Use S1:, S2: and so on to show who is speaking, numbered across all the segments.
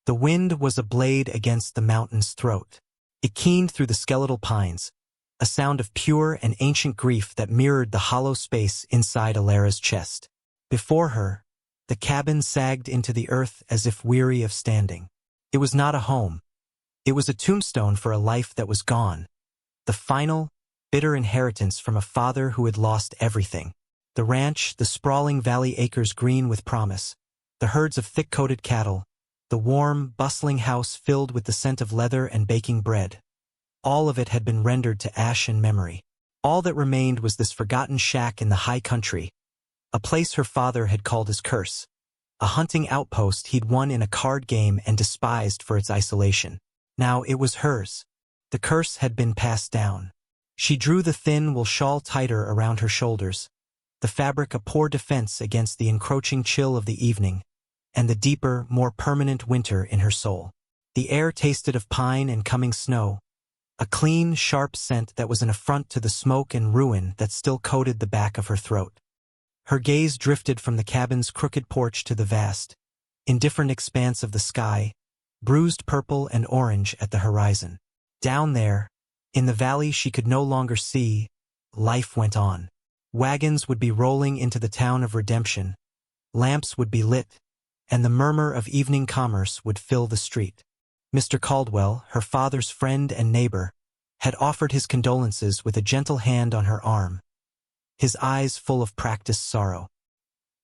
S1: The wind was a blade against the mountain's throat. It keened through the skeletal pines, a sound of pure and ancient grief that mirrored the hollow space inside Alara's chest. Before her, the cabin sagged into the earth as if weary of standing. It was not a home. It was a tombstone for a life that was gone. The final, bitter inheritance from a father who had lost everything. The ranch, the sprawling valley acres green with promise, the herds of thick-coated cattle, the warm, bustling house filled with the scent of leather and baking bread. All of it had been rendered to ash and memory. All that remained was this forgotten shack in the high country, a place her father had called his curse, a hunting outpost he'd won in a card game and despised for its isolation. Now it was hers. The curse had been passed down. She drew the thin wool shawl tighter around her shoulders, the fabric a poor defense against the encroaching chill of the evening, and the deeper, more permanent winter in her soul. The air tasted of pine and coming snow, a clean, sharp scent that was an affront to the smoke and ruin that still coated the back of her throat. Her gaze drifted from the cabin's crooked porch to the vast, indifferent expanse of the sky, bruised purple and orange at the horizon. Down there, in the valley she could no longer see, life went on. Wagons would be rolling into the town of redemption, lamps would be lit, and the murmur of evening commerce would fill the street. Mr. Caldwell, her father's friend and neighbor, had offered his condolences with a gentle hand on her arm, his eyes full of practiced sorrow.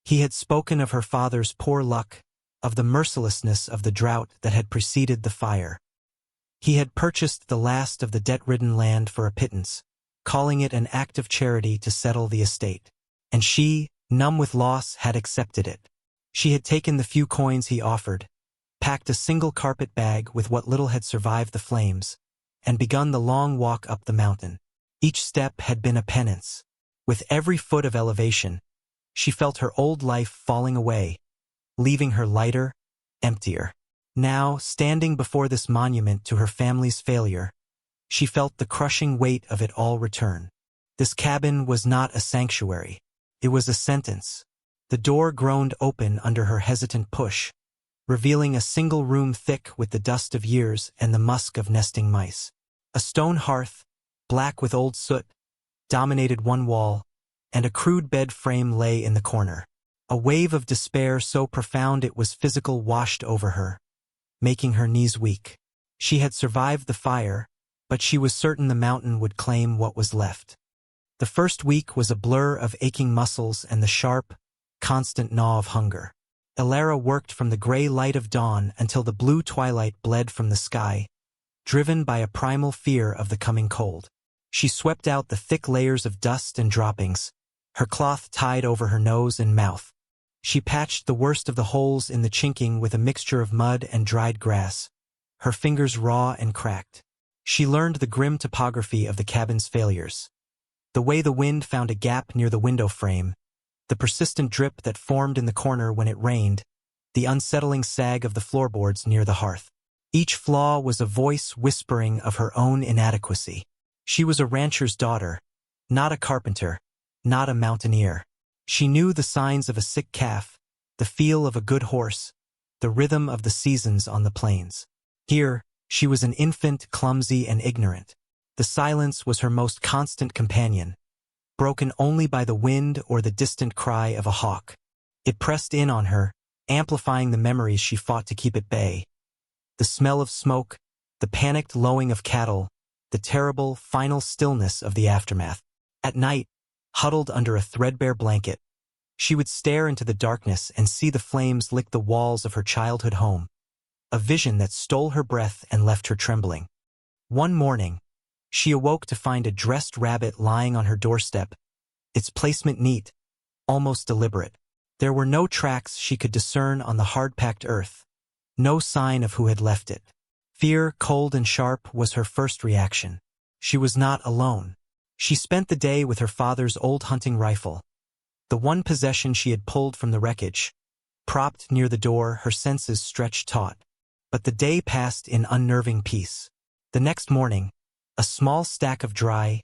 S1: He had spoken of her father's poor luck, of the mercilessness of the drought that had preceded the fire. He had purchased the last of the debt-ridden land for a pittance, calling it an act of charity to settle the estate. And she, numb with loss, had accepted it. She had taken the few coins he offered, packed a single carpet bag with what little had survived the flames, and begun the long walk up the mountain. Each step had been a penance. With every foot of elevation, she felt her old life falling away, leaving her lighter, emptier. Now, standing before this monument to her family's failure, she felt the crushing weight of it all return. This cabin was not a sanctuary. It was a sentence. The door groaned open under her hesitant push, revealing a single room thick with the dust of years and the musk of nesting mice. A stone hearth, black with old soot, dominated one wall, and a crude bed frame lay in the corner. A wave of despair so profound it was physical washed over her, making her knees weak. She had survived the fire, but she was certain the mountain would claim what was left. The first week was a blur of aching muscles and the sharp, constant gnaw of hunger. Alara worked from the gray light of dawn until the blue twilight bled from the sky, driven by a primal fear of the coming cold. She swept out the thick layers of dust and droppings, her cloth tied over her nose and mouth. She patched the worst of the holes in the chinking with a mixture of mud and dried grass, her fingers raw and cracked. She learned the grim topography of the cabin's failures. The way the wind found a gap near the window frame, the persistent drip that formed in the corner when it rained, the unsettling sag of the floorboards near the hearth. Each flaw was a voice whispering of her own inadequacy. She was a rancher's daughter, not a carpenter, not a mountaineer. She knew the signs of a sick calf, the feel of a good horse, the rhythm of the seasons on the plains. Here, she was an infant, clumsy and ignorant. The silence was her most constant companion, broken only by the wind or the distant cry of a hawk. It pressed in on her, amplifying the memories she fought to keep at bay. The smell of smoke, the panicked lowing of cattle, the terrible, final stillness of the aftermath. At night, huddled under a threadbare blanket, she would stare into the darkness and see the flames lick the walls of her childhood home, a vision that stole her breath and left her trembling. One morning, she awoke to find a dressed rabbit lying on her doorstep, its placement neat, almost deliberate. There were no tracks she could discern on the hard-packed earth, no sign of who had left it. Fear, cold and sharp, was her first reaction. She was not alone. She spent the day with her father's old hunting rifle, the one possession she had pulled from the wreckage. Propped near the door, her senses stretched taut. But the day passed in unnerving peace. The next morning, a small stack of dry,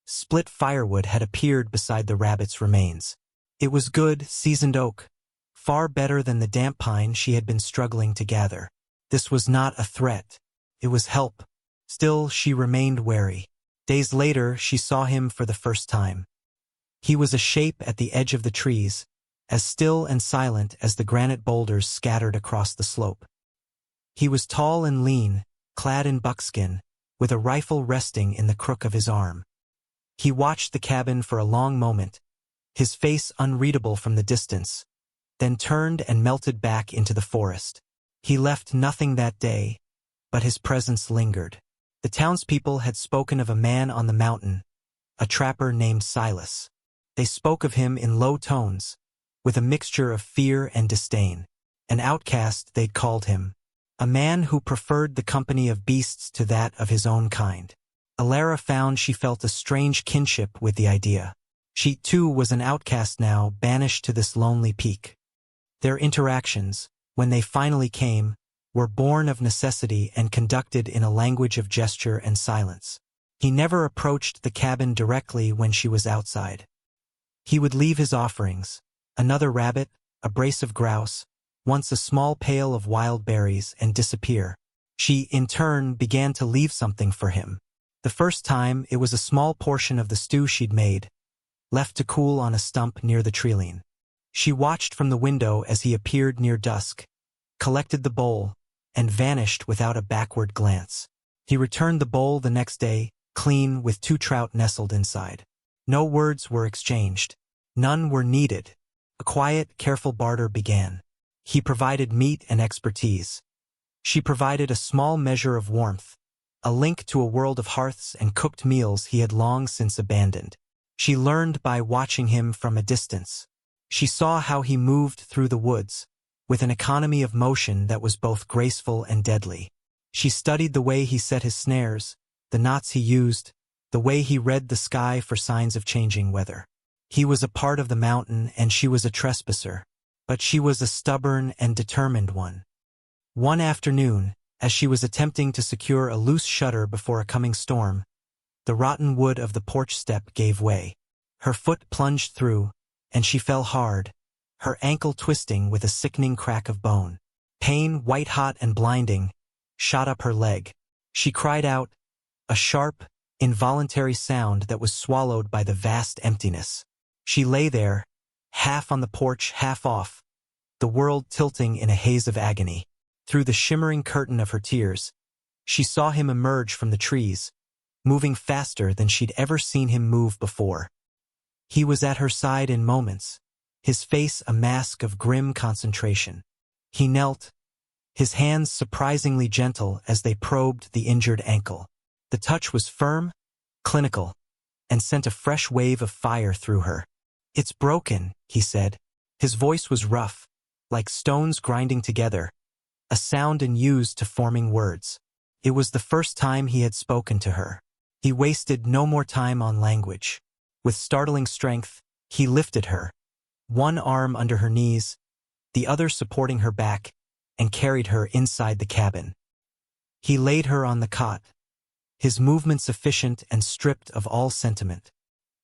S1: split firewood had appeared beside the rabbit's remains. It was good, seasoned oak, far better than the damp pine she had been struggling to gather. This was not a threat. It was help. Still, she remained wary. Days later, she saw him for the first time. He was a shape at the edge of the trees, as still and silent as the granite boulders scattered across the slope. He was tall and lean, clad in buckskin, with a rifle resting in the crook of his arm. He watched the cabin for a long moment, his face unreadable from the distance, then turned and melted back into the forest. He left nothing that day, but his presence lingered. The townspeople had spoken of a man on the mountain, a trapper named Silas. They spoke of him in low tones, with a mixture of fear and disdain. An outcast, they'd called him. A man who preferred the company of beasts to that of his own kind. Alara found she felt a strange kinship with the idea. She, too, was an outcast now, banished to this lonely peak. Their interactions, when they finally came, were born of necessity and conducted in a language of gesture and silence. He never approached the cabin directly when she was outside. He would leave his offerings, another rabbit, a brace of grouse, once a small pail of wild berries, and disappear. She, in turn, began to leave something for him. The first time, it was a small portion of the stew she'd made, left to cool on a stump near the treeline. She watched from the window as he appeared near dusk, collected the bowl, and vanished without a backward glance. He returned the bowl the next day, clean, with 2 trout nestled inside. No words were exchanged. None were needed. A quiet, careful barter began. He provided meat and expertise. She provided a small measure of warmth, a link to a world of hearths and cooked meals he had long since abandoned. She learned by watching him from a distance. She saw how he moved through the woods, with an economy of motion that was both graceful and deadly. She studied the way he set his snares, the knots he used, the way he read the sky for signs of changing weather. He was a part of the mountain and she was a trespasser, but she was a stubborn and determined one. One afternoon, as she was attempting to secure a loose shutter before a coming storm, the rotten wood of the porch step gave way. Her foot plunged through, and she fell hard, her ankle twisting with a sickening crack of bone. Pain, white-hot and blinding, shot up her leg. She cried out, a sharp, involuntary sound that was swallowed by the vast emptiness. She lay there, half on the porch, half off, the world tilting in a haze of agony. Through the shimmering curtain of her tears, she saw him emerge from the trees, moving faster than she'd ever seen him move before. He was at her side in moments, his face a mask of grim concentration. He knelt, his hands surprisingly gentle as they probed the injured ankle. The touch was firm, clinical, and sent a fresh wave of fire through her. "It's broken," he said. His voice was rough, like stones grinding together, a sound unused to forming words. It was the first time he had spoken to her. He wasted no more time on language. With startling strength, he lifted her, one arm under her knees, the other supporting her back, and carried her inside the cabin. He laid her on the cot, his movements efficient and stripped of all sentiment.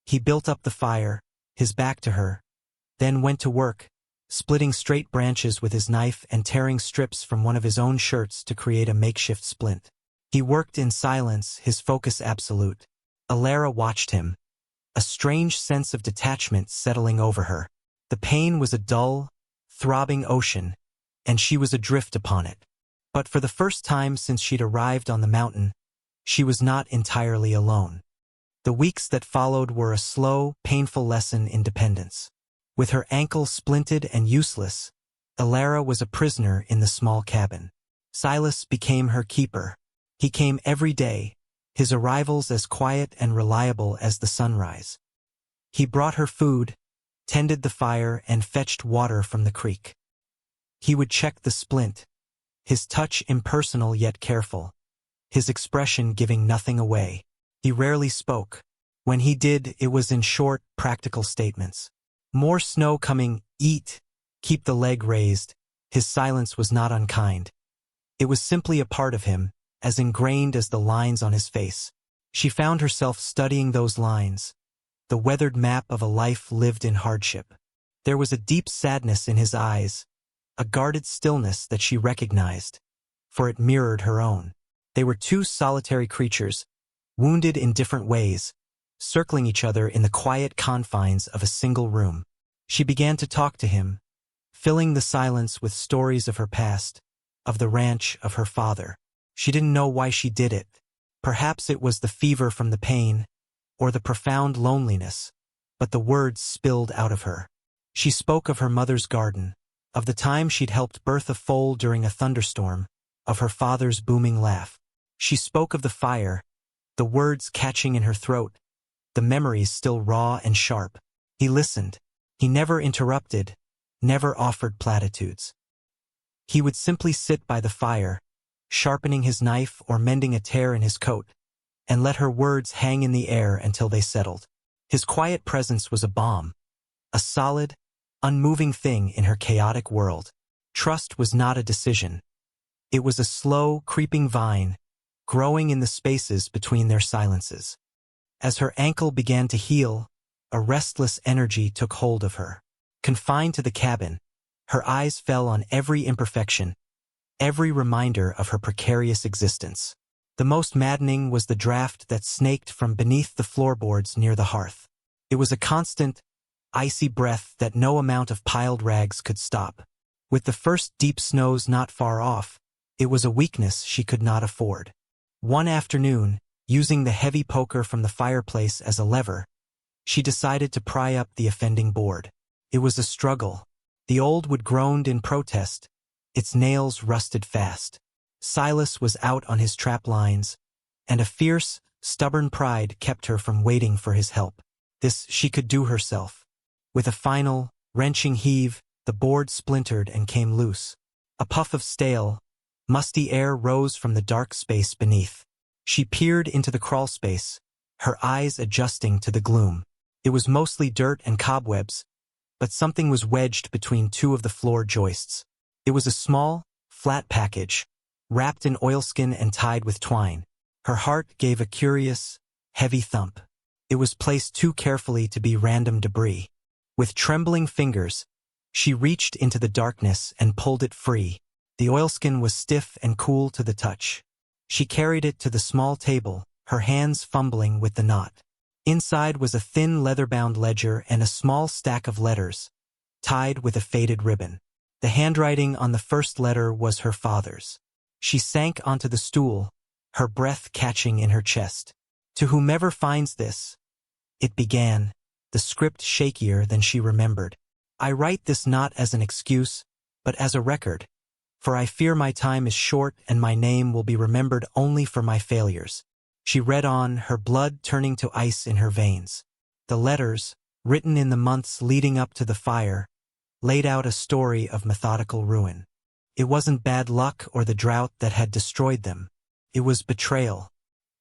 S1: He built up the fire, his back to her, then went to work, splitting straight branches with his knife and tearing strips from one of his own shirts to create a makeshift splint. He worked in silence, his focus absolute. Alara watched him, a strange sense of detachment settling over her. The pain was a dull, throbbing ocean, and she was adrift upon it. But for the first time since she'd arrived on the mountain, she was not entirely alone. The weeks that followed were a slow, painful lesson in dependence. With her ankle splinted and useless, Alara was a prisoner in the small cabin. Silas became her keeper. He came every day, his arrivals as quiet and reliable as the sunrise. He brought her food, tended the fire, and fetched water from the creek. He would check the splint, his touch impersonal yet careful, his expression giving nothing away. He rarely spoke. When he did, it was in short, practical statements. More snow coming, eat, keep the leg raised. His silence was not unkind. It was simply a part of him, as ingrained as the lines on his face. She found herself studying those lines, the weathered map of a life lived in hardship. There was a deep sadness in his eyes, a guarded stillness that she recognized. for it mirrored her own. They were two solitary creatures, wounded in different ways, circling each other in the quiet confines of a single room. She began to talk to him, filling the silence with stories of her past, of the ranch of her father. She didn't know why she did it. Perhaps it was the fever from the pain, or the profound loneliness, but the words spilled out of her. She spoke of her mother's garden, of the time she'd helped birth a foal during a thunderstorm, of her father's booming laugh. She spoke of the fire, the words catching in her throat, the memories still raw and sharp. He listened. He never interrupted, never offered platitudes. He would simply sit by the fire, sharpening his knife or mending a tear in his coat, and let her words hang in the air until they settled. His quiet presence was a balm, a solid, unmoving thing in her chaotic world. Trust was not a decision. It was a slow, creeping vine, growing in the spaces between their silences. As her ankle began to heal, a restless energy took hold of her. Confined to the cabin, her eyes fell on every imperfection, every reminder of her precarious existence. The most maddening was the draft that snaked from beneath the floorboards near the hearth. It was a constant, icy breath that no amount of piled rags could stop. With the first deep snows not far off, it was a weakness she could not afford. One afternoon, using the heavy poker from the fireplace as a lever, she decided to pry up the offending board. It was a struggle. The old wood groaned in protest. Its nails rusted fast. Silas was out on his trap lines, and a fierce, stubborn pride kept her from waiting for his help. This she could do herself. With a final, wrenching heave, the board splintered and came loose. A puff of stale, musty air rose from the dark space beneath. She peered into the crawlspace, her eyes adjusting to the gloom. It was mostly dirt and cobwebs, but something was wedged between two of the floor joists. It was a small, flat package, wrapped in oilskin and tied with twine. Her heart gave a curious, heavy thump. It was placed too carefully to be random debris. With trembling fingers, she reached into the darkness and pulled it free. The oilskin was stiff and cool to the touch. She carried it to the small table, her hands fumbling with the knot. Inside was a thin leather-bound ledger and a small stack of letters, tied with a faded ribbon. The handwriting on the first letter was her father's. She sank onto the stool, her breath catching in her chest. To whomever finds this, it began, the script shakier than she remembered. I write this not as an excuse, but as a record, for I fear my time is short and my name will be remembered only for my failures. She read on, her blood turning to ice in her veins. The letters, written in the months leading up to the fire, laid out a story of methodical ruin. It wasn't bad luck or the drought that had destroyed them. It was betrayal.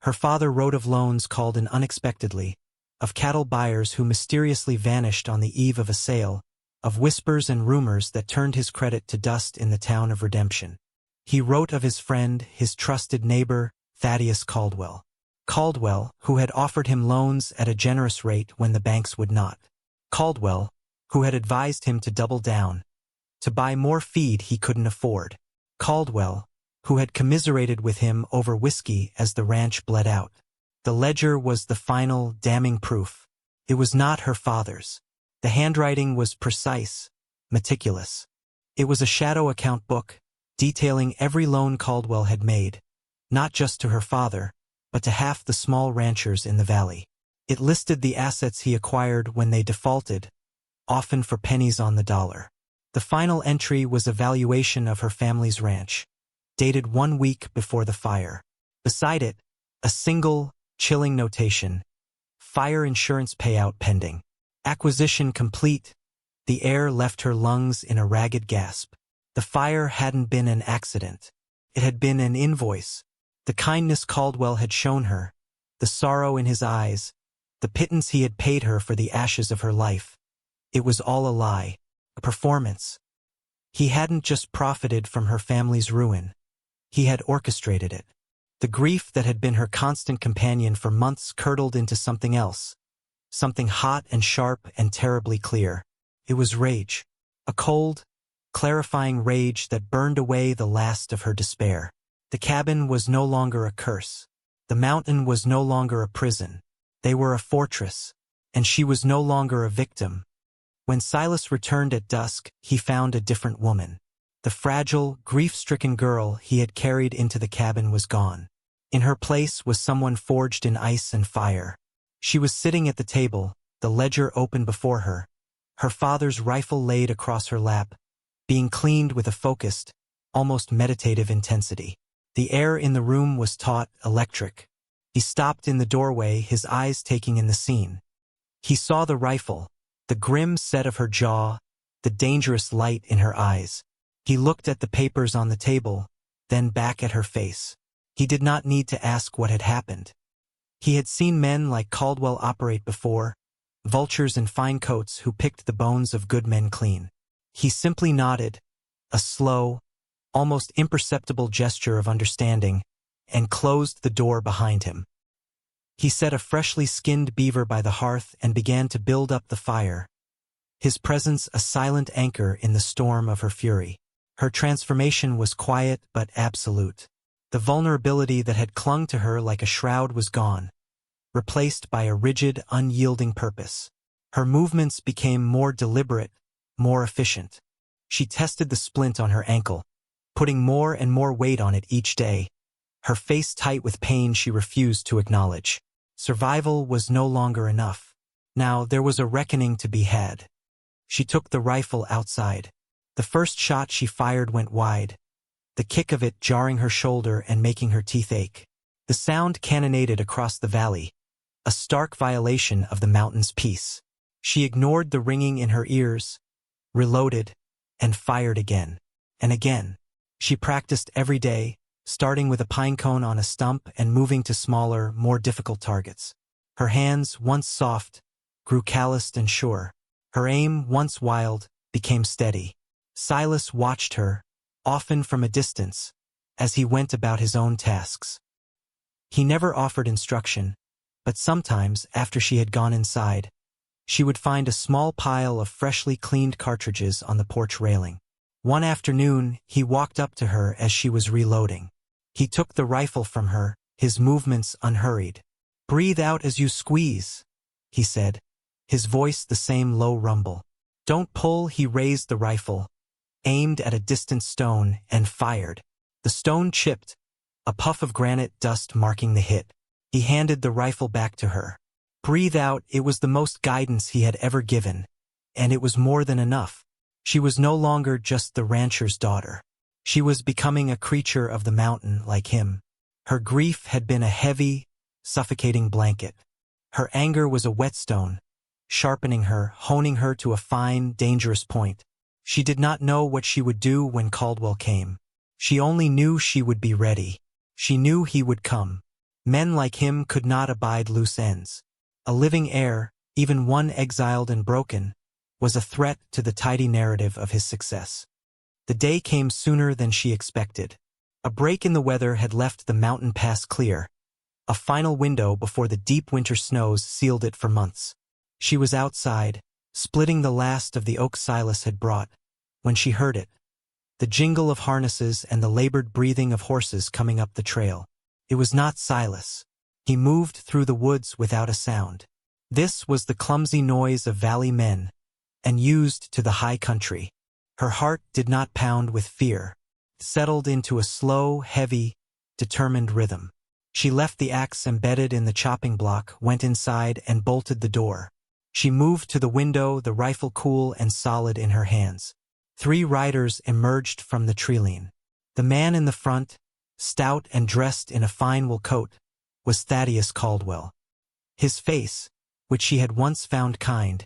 S1: Her father wrote of loans called in unexpectedly, of cattle buyers who mysteriously vanished on the eve of a sale, of whispers and rumors that turned his credit to dust in the town of Redemption. He wrote of his friend, his trusted neighbor, Thaddeus Caldwell. Caldwell, who had offered him loans at a generous rate when the banks would not. Caldwell, who had advised him to double down, to buy more feed he couldn't afford. Caldwell, who had commiserated with him over whiskey as the ranch bled out. The ledger was the final, damning proof. It was not her father's. The handwriting was precise, meticulous. It was a shadow account book, detailing every loan Caldwell had made, not just to her father, but to half the small ranchers in the valley. It listed the assets he acquired when they defaulted, often for pennies on the dollar. The final entry was a valuation of her family's ranch, dated 1 week before the fire. Beside it, a single, chilling notation: fire insurance payout pending. Acquisition complete. The air left her lungs in a ragged gasp. The fire hadn't been an accident. It had been an invoice. The kindness Caldwell had shown her, the sorrow in his eyes, the pittance he had paid her for the ashes of her life. It was all a lie, a performance. He hadn't just profited from her family's ruin. He had orchestrated it. The grief that had been her constant companion for months curdled into something else, something hot and sharp and terribly clear. It was rage, a cold, clarifying rage that burned away the last of her despair. The cabin was no longer a curse. The mountain was no longer a prison. They were a fortress, and she was no longer a victim. When Silas returned at dusk, he found a different woman. The fragile, grief-stricken girl he had carried into the cabin was gone. In her place was someone forged in ice and fire. She was sitting at the table, the ledger open before her, her father's rifle laid across her lap, being cleaned with a focused, almost meditative intensity. The air in the room was taut, electric. He stopped in the doorway, his eyes taking in the scene. He saw the rifle, the grim set of her jaw, the dangerous light in her eyes. He looked at the papers on the table, then back at her face. He did not need to ask what had happened. He had seen men like Caldwell operate before, vultures in fine coats who picked the bones of good men clean. He simply nodded, a slow, almost imperceptible gesture of understanding, and closed the door behind him. He set a freshly skinned beaver by the hearth and began to build up the fire, his presence a silent anchor in the storm of her fury. Her transformation was quiet but absolute. The vulnerability that had clung to her like a shroud was gone, replaced by a rigid, unyielding purpose. Her movements became more deliberate, more efficient. She tested the splint on her ankle, putting more and more weight on it each day, her face tight with pain she refused to acknowledge. Survival was no longer enough. Now there was a reckoning to be had. She took the rifle outside. The first shot she fired went wide, the kick of it jarring her shoulder and making her teeth ache. The sound cannonaded across the valley, a stark violation of the mountain's peace. She ignored the ringing in her ears, reloaded, and fired again. And again. She practiced every day, starting with a pine cone on a stump and moving to smaller, more difficult targets. Her hands, once soft, grew calloused and sure. Her aim, once wild, became steady. Silas watched her, often from a distance, as he went about his own tasks. He never offered instruction, but sometimes, after she had gone inside, she would find a small pile of freshly cleaned cartridges on the porch railing. One afternoon, he walked up to her as she was reloading. He took the rifle from her, his movements unhurried. "Breathe out as you squeeze," he said, his voice the same low rumble. "Don't pull." He raised the rifle, aimed at a distant stone, and fired. The stone chipped, a puff of granite dust marking the hit. He handed the rifle back to her. "Breathe out." It was the most guidance he had ever given, and it was more than enough. She was no longer just the rancher's daughter. She was becoming a creature of the mountain like him. Her grief had been a heavy, suffocating blanket. Her anger was a whetstone, sharpening her, honing her to a fine, dangerous point. She did not know what she would do when Caldwell came. She only knew she would be ready. She knew he would come. Men like him could not abide loose ends. A living heir, even one exiled and broken, was a threat to the tidy narrative of his success. The day came sooner than she expected. A break in the weather had left the mountain pass clear, a final window before the deep winter snows sealed it for months. She was outside, splitting the last of the oak Silas had brought, when she heard it, the jingle of harnesses and the labored breathing of horses coming up the trail. It was not Silas. He moved through the woods without a sound. This was the clumsy noise of valley men, and used to the high country. Her heart did not pound with fear, settled into a slow, heavy, determined rhythm. She left the axe embedded in the chopping block, went inside, and bolted the door. She moved to the window, the rifle cool and solid in her hands. 3 riders emerged from the treeline. The man in the front, stout and dressed in a fine wool coat, was Thaddeus Caldwell. His face, which she had once found kind,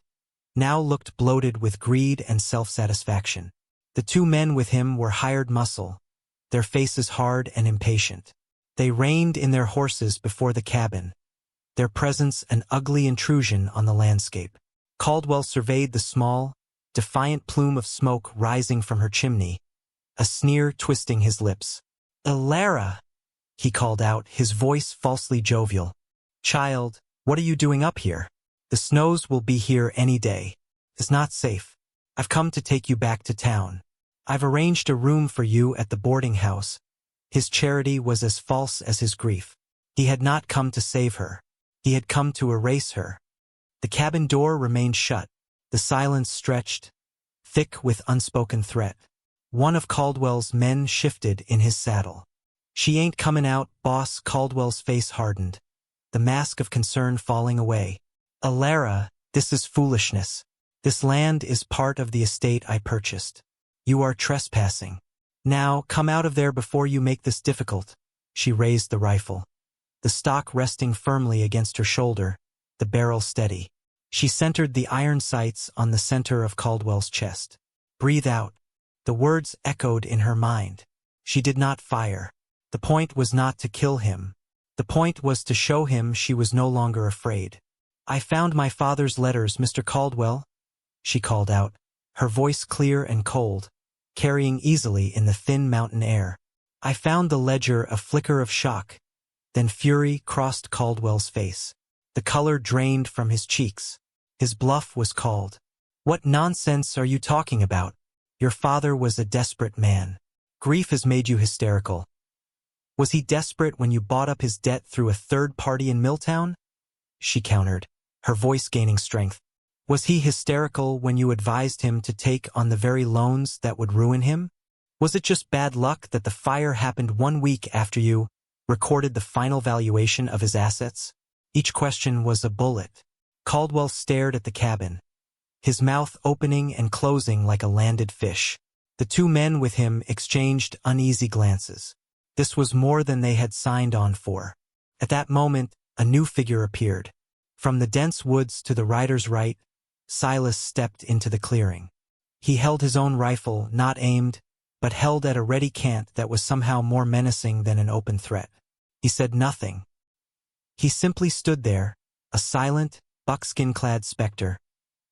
S1: now looked bloated with greed and self-satisfaction. The 2 men with him were hired muscle, their faces hard and impatient. They reined in their horses before the cabin, their presence an ugly intrusion on the landscape. Caldwell surveyed the small, defiant plume of smoke rising from her chimney, a sneer twisting his lips. "Alara," he called out, his voice falsely jovial. "Child, what are you doing up here? The snows will be here any day. It's not safe. I've come to take you back to town. I've arranged a room for you at the boarding house. His charity was as false as his grief. He had not come to save her. He had come to erase her. The cabin door remained shut. The silence stretched, thick with unspoken threat. One of Caldwell's men shifted in his saddle. "She ain't comin' out, boss." Caldwell's face hardened, the mask of concern falling away. "Alara, this is foolishness. This land is part of the estate I purchased. You are trespassing. Now, come out of there before you make this difficult." She raised the rifle, the stock resting firmly against her shoulder, the barrel steady. She centered the iron sights on the center of Caldwell's chest. "Breathe out." The words echoed in her mind. She did not fire. The point was not to kill him. The point was to show him she was no longer afraid. "I found my father's letters, Mr. Caldwell," she called out, her voice clear and cold, carrying easily in the thin mountain air. "I found the ledger." A flicker of shock, then fury crossed Caldwell's face. The color drained from his cheeks. His bluff was called. "What nonsense are you talking about? Your father was a desperate man. Grief has made you hysterical." "Was he desperate when you bought up his debt through a third party in Milltown?" she countered, her voice gaining strength. "Was he hysterical when you advised him to take on the very loans that would ruin him? Was it just bad luck that the fire happened 1 week after you recorded the final valuation of his assets?" Each question was a bullet. Caldwell stared at the cabin, his mouth opening and closing like a landed fish. The two men with him exchanged uneasy glances. This was more than they had signed on for. At that moment, a new figure appeared. From the dense woods to the rider's right, Silas stepped into the clearing. He held his own rifle, not aimed, but held at a ready cant that was somehow more menacing than an open threat. He said nothing. He simply stood there, a silent, buckskin-clad specter,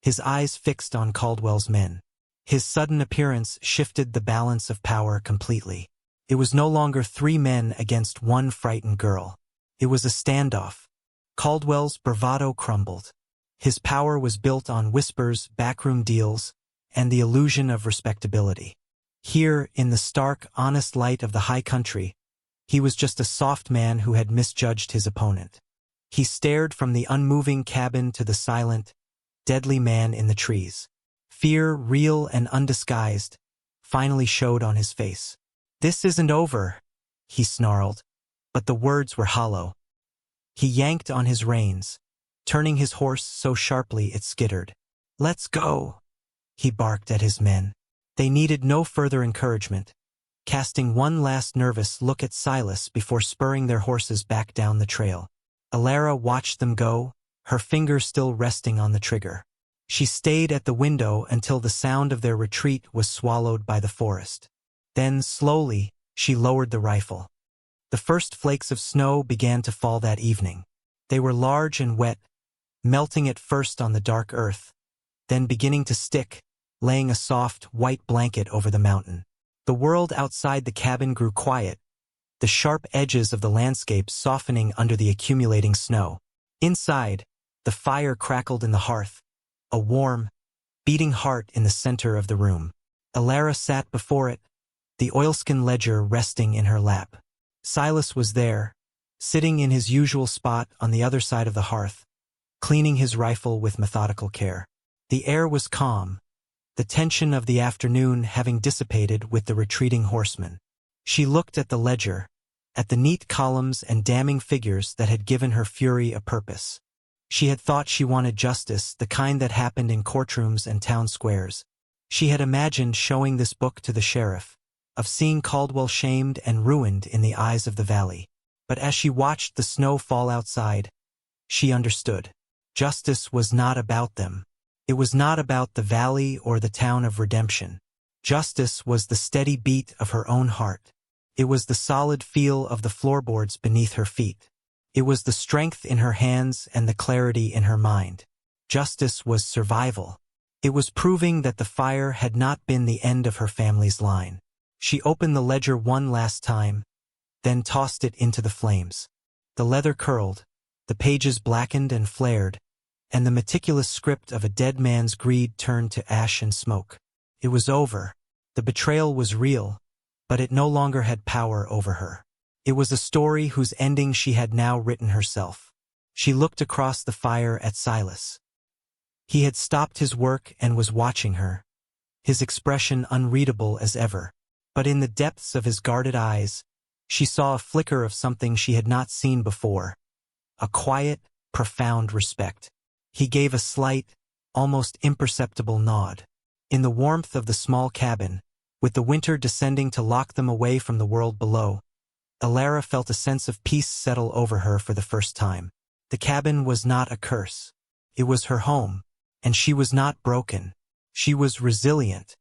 S1: his eyes fixed on Caldwell's men. His sudden appearance shifted the balance of power completely. It was no longer 3 men against 1 frightened girl. It was a standoff. Caldwell's bravado crumbled. His power was built on whispers, backroom deals, and the illusion of respectability. Here, in the stark, honest light of the high country, he was just a soft man who had misjudged his opponent. He stared from the unmoving cabin to the silent, deadly man in the trees. Fear, real and undisguised, finally showed on his face. "This isn't over," he snarled, but the words were hollow. He yanked on his reins, turning his horse so sharply it skittered. "Let's go," he barked at his men. They needed no further encouragement, casting one last nervous look at Silas before spurring their horses back down the trail. Alara watched them go, her finger still resting on the trigger. She stayed at the window until the sound of their retreat was swallowed by the forest. Then, slowly, she lowered the rifle. The first flakes of snow began to fall that evening. They were large and wet, melting at first on the dark earth, then beginning to stick, laying a soft, white blanket over the mountain. The world outside the cabin grew quiet, the sharp edges of the landscape softening under the accumulating snow. Inside, the fire crackled in the hearth, a warm, beating heart in the center of the room. Alara sat before it, the oilskin ledger resting in her lap. Silas was there, sitting in his usual spot on the other side of the hearth, cleaning his rifle with methodical care. The air was calm, the tension of the afternoon having dissipated with the retreating horsemen. She looked at the ledger, at the neat columns and damning figures that had given her fury a purpose. She had thought she wanted justice, the kind that happened in courtrooms and town squares. She had imagined showing this book to the sheriff, of seeing Caldwell shamed and ruined in the eyes of the valley. But as she watched the snow fall outside, she understood. Justice was not about them. It was not about the valley or the town of redemption. Justice was the steady beat of her own heart. It was the solid feel of the floorboards beneath her feet. It was the strength in her hands and the clarity in her mind. Justice was survival. It was proving that the fire had not been the end of her family's line. She opened the ledger one last time, then tossed it into the flames. The leather curled, the pages blackened and flared, and the meticulous script of a dead man's greed turned to ash and smoke. It was over. The betrayal was real, but it no longer had power over her. It was a story whose ending she had now written herself. She looked across the fire at Silas. He had stopped his work and was watching her, his expression unreadable as ever. But in the depths of his guarded eyes, she saw a flicker of something she had not seen before, a quiet, profound respect. He gave a slight, almost imperceptible nod. In the warmth of the small cabin, with the winter descending to lock them away from the world below, Alara felt a sense of peace settle over her for the first time. The cabin was not a curse. It was her home, and she was not broken. She was resilient,